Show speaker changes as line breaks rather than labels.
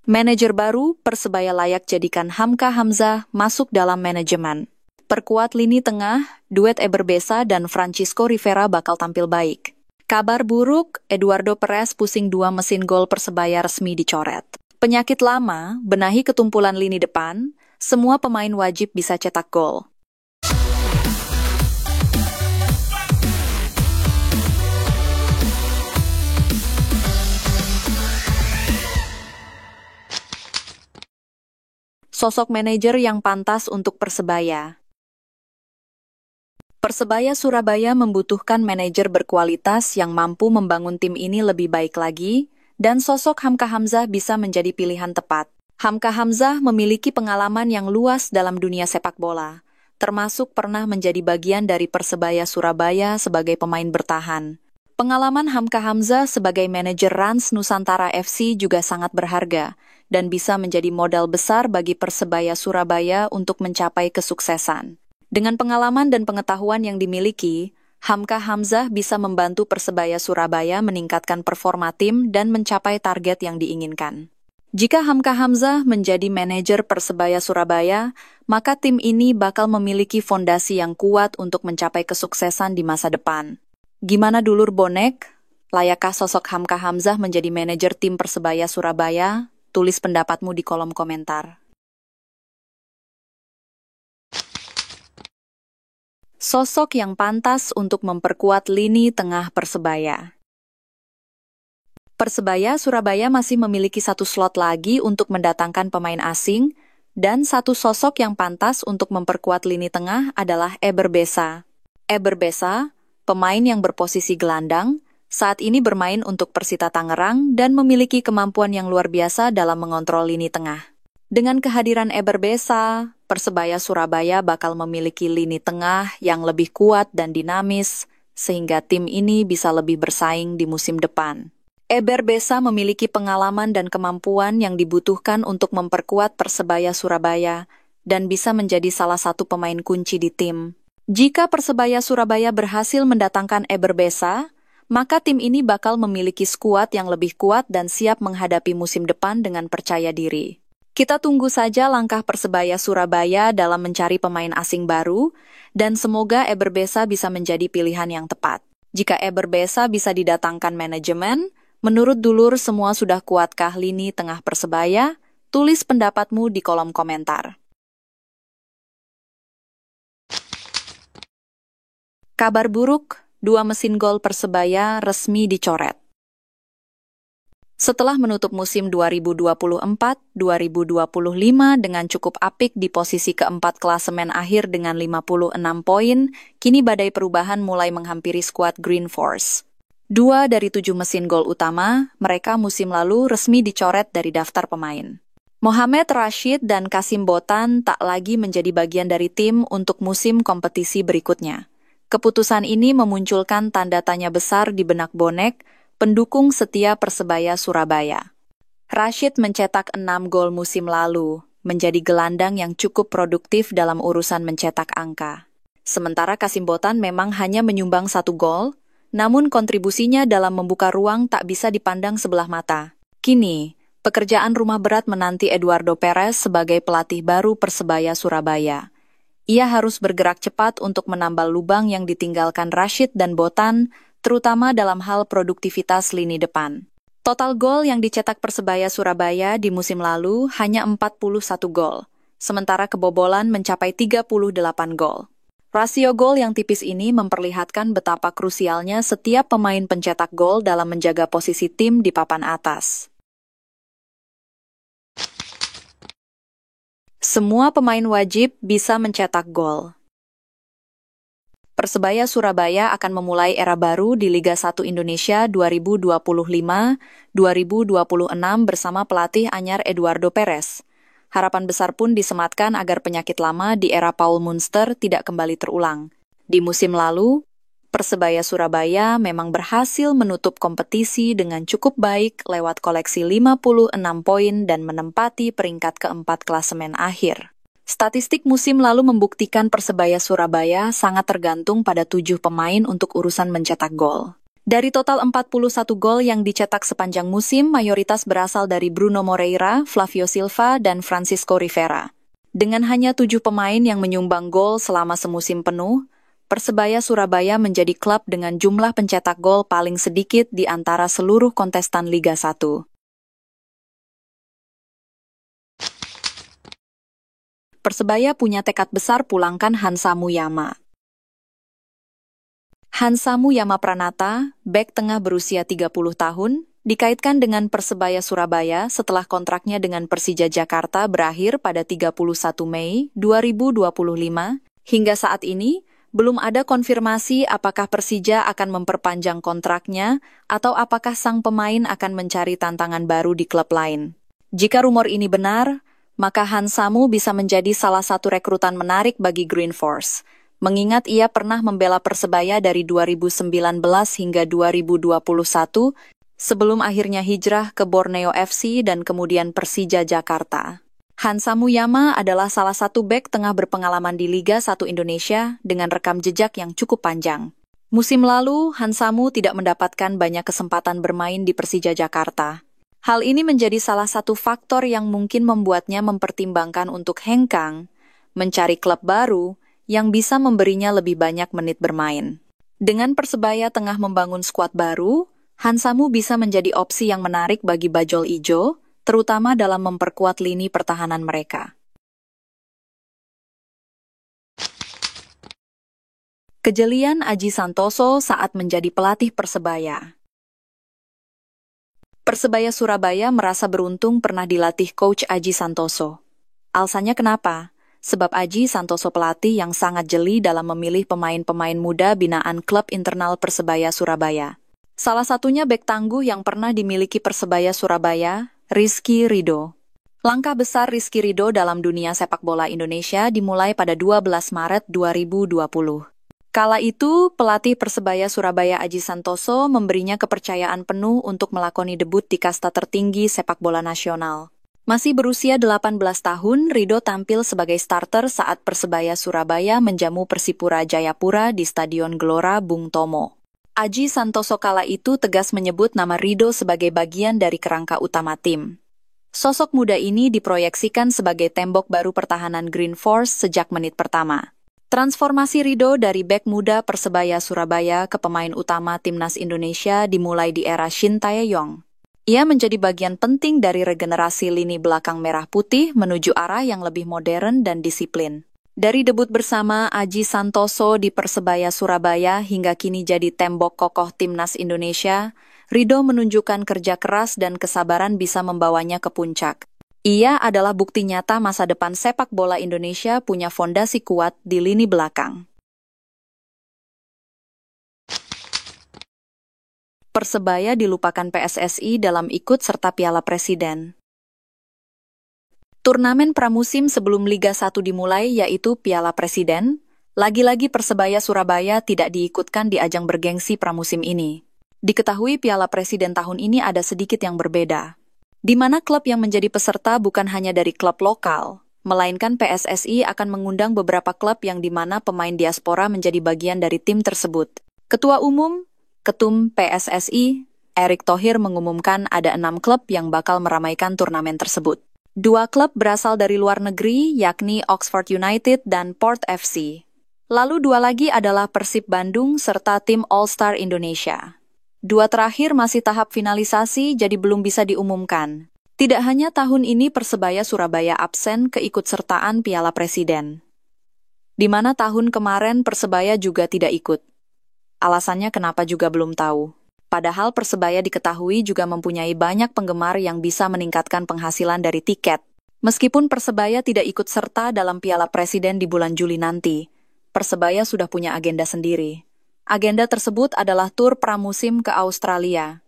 Manajer baru, Persebaya layak jadikan Hamka Hamzah masuk dalam manajemen. Perkuat lini tengah, duet Eber Besa dan Francisco Rivera bakal tampil baik. Kabar buruk, Eduardo Perez pusing 2 mesin gol Persebaya resmi dicoret. Penyakit lama, benahi ketumpulan lini depan, semua pemain wajib bisa cetak gol. Sosok manajer yang pantas untuk Persebaya. Persebaya Surabaya membutuhkan manajer berkualitas yang mampu membangun tim ini lebih baik lagi, dan sosok Hamka Hamzah bisa menjadi pilihan tepat. Hamka Hamzah memiliki pengalaman yang luas dalam dunia sepak bola, termasuk pernah menjadi bagian dari Persebaya Surabaya sebagai pemain bertahan. Pengalaman Hamka Hamzah sebagai manajer Rans Nusantara FC juga sangat berharga, dan bisa menjadi modal besar bagi Persebaya Surabaya untuk mencapai kesuksesan. Dengan pengalaman dan pengetahuan yang dimiliki, Hamka Hamzah bisa membantu Persebaya Surabaya meningkatkan performa tim dan mencapai target yang diinginkan. Jika Hamka Hamzah menjadi manajer Persebaya Surabaya, maka tim ini bakal memiliki fondasi yang kuat untuk mencapai kesuksesan di masa depan. Gimana dulur bonek? Layakkah sosok Hamka Hamzah menjadi manajer tim Persebaya Surabaya? Tulis pendapatmu di kolom komentar. Sosok yang pantas untuk memperkuat lini tengah Persebaya. Persebaya Surabaya masih memiliki 1 slot lagi untuk mendatangkan pemain asing, dan 1 sosok yang pantas untuk memperkuat lini tengah adalah Eber Besa. Eber Besa, pemain yang berposisi gelandang, saat ini bermain untuk Persita Tangerang dan memiliki kemampuan yang luar biasa dalam mengontrol lini tengah. Dengan kehadiran Eber Besa, Persebaya Surabaya bakal memiliki lini tengah yang lebih kuat dan dinamis, sehingga tim ini bisa lebih bersaing di musim depan. Eber Besa memiliki pengalaman dan kemampuan yang dibutuhkan untuk memperkuat Persebaya Surabaya dan bisa menjadi salah satu pemain kunci di tim. Jika Persebaya Surabaya berhasil mendatangkan Eber Besa, maka tim ini bakal memiliki skuad yang lebih kuat dan siap menghadapi musim depan dengan percaya diri. Kita tunggu saja langkah Persebaya Surabaya dalam mencari pemain asing baru, dan semoga Eber Besa bisa menjadi pilihan yang tepat. Jika Eber Besa bisa didatangkan manajemen, menurut dulur semua sudah kuatkah lini tengah Persebaya? Tulis pendapatmu di kolom komentar. Kabar buruk, 2 mesin gol Persebaya resmi dicoret. Setelah menutup musim 2024-2025 dengan cukup apik di posisi keempat klasemen akhir dengan 56 poin, kini badai perubahan mulai menghampiri skuad Green Force. 2 dari 7 mesin gol utama, mereka musim lalu resmi dicoret dari daftar pemain. Mohamed Rashid dan Kasim Botan tak lagi menjadi bagian dari tim untuk musim kompetisi berikutnya. Keputusan ini memunculkan tanda tanya besar di benak bonek, pendukung setia Persebaya Surabaya. Rashid mencetak 6 gol musim lalu, menjadi gelandang yang cukup produktif dalam urusan mencetak angka. Sementara Kasim Botan memang hanya menyumbang 1 gol, namun kontribusinya dalam membuka ruang tak bisa dipandang sebelah mata. Kini, pekerjaan rumah berat menanti Eduardo Perez sebagai pelatih baru Persebaya Surabaya. Ia harus bergerak cepat untuk menambal lubang yang ditinggalkan Rashid dan Botan, terutama dalam hal produktivitas lini depan. Total gol yang dicetak Persebaya Surabaya di musim lalu hanya 41 gol, sementara kebobolan mencapai 38 gol. Rasio gol yang tipis ini memperlihatkan betapa krusialnya setiap pemain pencetak gol dalam menjaga posisi tim di papan atas. Semua pemain wajib bisa mencetak gol. Persebaya Surabaya akan memulai era baru di Liga 1 Indonesia 2025-2026 bersama pelatih anyar Eduardo Perez. Harapan besar pun disematkan agar penyakit lama di era Paul Munster tidak kembali terulang. Di musim lalu, Persebaya Surabaya memang berhasil menutup kompetisi dengan cukup baik lewat koleksi 56 poin dan menempati peringkat keempat klasemen akhir. Statistik musim lalu membuktikan Persebaya Surabaya sangat tergantung pada 7 pemain untuk urusan mencetak gol. Dari total 41 gol yang dicetak sepanjang musim, mayoritas berasal dari Bruno Moreira, Flavio Silva, dan Francisco Rivera. Dengan hanya 7 pemain yang menyumbang gol selama semusim penuh, Persebaya Surabaya menjadi klub dengan jumlah pencetak gol paling sedikit di antara seluruh kontestan Liga 1. Persebaya punya tekad besar pulangkan Hansa Muyama. Hansa Muyama Pranata, bek tengah berusia 30 tahun, dikaitkan dengan Persebaya Surabaya setelah kontraknya dengan Persija Jakarta berakhir pada 31 Mei 2025. Hingga saat ini, belum ada konfirmasi apakah Persija akan memperpanjang kontraknya atau apakah sang pemain akan mencari tantangan baru di klub lain. Jika rumor ini benar, maka Hansamu bisa menjadi salah satu rekrutan menarik bagi Green Force, mengingat ia pernah membela Persebaya dari 2019 hingga 2021 sebelum akhirnya hijrah ke Borneo FC dan kemudian Persija Jakarta. Hansa Muyama adalah salah satu bek tengah berpengalaman di Liga 1 Indonesia dengan rekam jejak yang cukup panjang. Musim lalu, Hansamu tidak mendapatkan banyak kesempatan bermain di Persija Jakarta. Hal ini menjadi salah satu faktor yang mungkin membuatnya mempertimbangkan untuk hengkang, mencari klub baru yang bisa memberinya lebih banyak menit bermain. Dengan Persebaya tengah membangun skuad baru, Hansamu bisa menjadi opsi yang menarik bagi Bajul Ijo, terutama dalam memperkuat lini pertahanan mereka. Kejelian Aji Santoso saat menjadi pelatih Persebaya. Persebaya Surabaya merasa beruntung pernah dilatih Coach Aji Santoso. Alasannya kenapa? Sebab Aji Santoso pelatih yang sangat jeli dalam memilih pemain-pemain muda binaan klub internal Persebaya Surabaya. Salah satunya bek tangguh yang pernah dimiliki Persebaya Surabaya, Rizky Ridho. Langkah besar Rizky Ridho dalam dunia sepak bola Indonesia dimulai pada 12 Maret 2020. Kala itu, pelatih Persebaya Surabaya Aji Santoso memberinya kepercayaan penuh untuk melakoni debut di kasta tertinggi sepak bola nasional. Masih berusia 18 tahun, Ridho tampil sebagai starter saat Persebaya Surabaya menjamu Persipura Jayapura di Stadion Gelora Bung Tomo. Aji Santoso kala itu tegas menyebut nama Ridho sebagai bagian dari kerangka utama tim. Sosok muda ini diproyeksikan sebagai tembok baru pertahanan Green Force sejak menit pertama. Transformasi Ridho dari bek muda Persebaya Surabaya ke pemain utama Timnas Indonesia dimulai di era Shin Tae-yong. Ia menjadi bagian penting dari regenerasi lini belakang merah putih menuju arah yang lebih modern dan disiplin. Dari debut bersama Aji Santoso di Persebaya Surabaya hingga kini jadi tembok kokoh Timnas Indonesia, Ridho menunjukkan kerja keras dan kesabaran bisa membawanya ke puncak. Ia adalah bukti nyata masa depan sepak bola Indonesia punya fondasi kuat di lini belakang. Persebaya dilupakan PSSI dalam ikut serta Piala Presiden. Turnamen pramusim sebelum Liga 1 dimulai yaitu Piala Presiden, lagi-lagi Persebaya Surabaya tidak diikutkan di ajang bergengsi pramusim ini. Diketahui Piala Presiden tahun ini ada sedikit yang berbeda, di mana klub yang menjadi peserta bukan hanya dari klub lokal, melainkan PSSI akan mengundang beberapa klub yang di mana pemain diaspora menjadi bagian dari tim tersebut. Ketua Umum, Ketum PSSI, Erick Thohir mengumumkan ada 6 klub yang bakal meramaikan turnamen tersebut. 2 klub berasal dari luar negeri, yakni Oxford United dan Port FC. Lalu 2 lagi adalah Persib Bandung serta tim All-Star Indonesia. 2 terakhir masih tahap finalisasi jadi belum bisa diumumkan. Tidak hanya tahun ini Persebaya Surabaya absen keikutsertaan Piala Presiden, di mana tahun kemarin Persebaya juga tidak ikut. Alasannya kenapa juga belum tahu. Padahal Persebaya diketahui juga mempunyai banyak penggemar yang bisa meningkatkan penghasilan dari tiket. Meskipun Persebaya tidak ikut serta dalam Piala Presiden di bulan Juli nanti, Persebaya sudah punya agenda sendiri. Agenda tersebut adalah tur pramusim ke Australia.